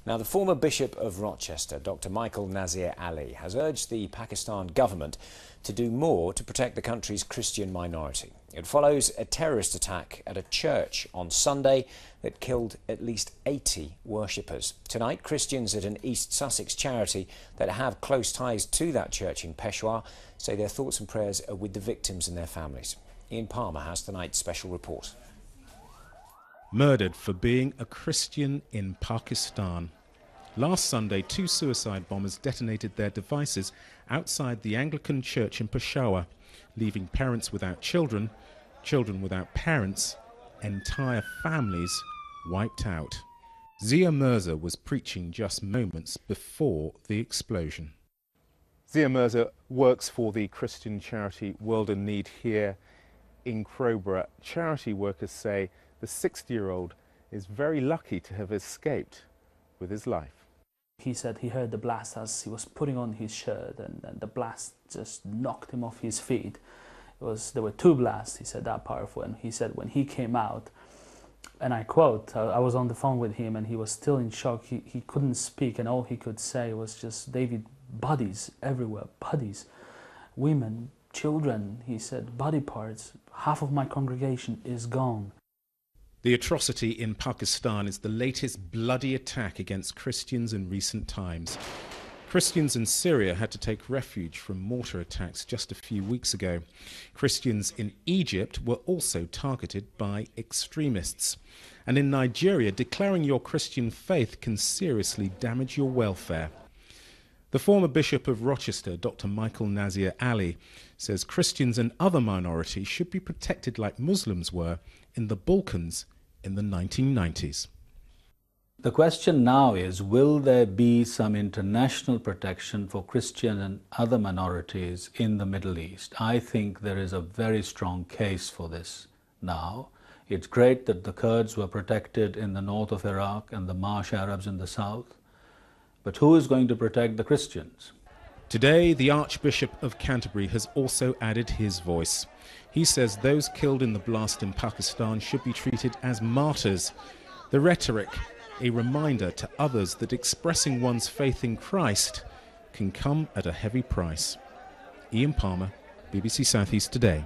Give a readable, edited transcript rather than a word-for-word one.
Now, the former Bishop of Rochester, Dr. Michael Nazir Ali, has urged the Pakistan government to do more to protect the country's Christian minority. It follows a terrorist attack at a church on Sunday that killed at least 80 worshippers. Tonight, Christians at an East Sussex charity that have close ties to that church in Peshawar say their thoughts and prayers are with the victims and their families. Ian Palmer has tonight's special report. Murdered for being a Christian in Pakistan. Last Sunday, 2 suicide bombers detonated their devices outside the Anglican church in Peshawar, leaving parents without children, children without parents, entire families wiped out. Zia Mirza was preaching just moments before the explosion. Zia Mirza works for the Christian charity World in Need here in Crowborough. Charity workers say the 60-year-old is very lucky to have escaped with his life. He said he heard the blast as he was putting on his shirt, and the blast just knocked him off his feet. There were 2 blasts, he said, that powerful. And he said when he came out, and I quote, I was on the phone with him and he was still in shock. He couldn't speak, and all he could say was just, "David, bodies everywhere, bodies, women, children," he said, "body parts, half of my congregation is gone." The atrocity in Pakistan is the latest bloody attack against Christians in recent times. Christians in Syria had to take refuge from mortar attacks just a few weeks ago. Christians in Egypt were also targeted by extremists. And in Nigeria, declaring your Christian faith can seriously damage your welfare. The former Bishop of Rochester, Dr. Michael Nazir Ali, says Christians and other minorities should be protected like Muslims were in the Balkans in the 1990s. The question now is, will there be some international protection for Christian and other minorities in the Middle East? I think there is a very strong case for this now. It's great that the Kurds were protected in the north of Iraq and the Marsh Arabs in the south. But who is going to protect the Christians? Today, the Archbishop of Canterbury has also added his voice. He says those killed in the blast in Pakistan should be treated as martyrs. The rhetoric, a reminder to others that expressing one's faith in Christ can come at a heavy price. Ian Palmer, BBC South East Today.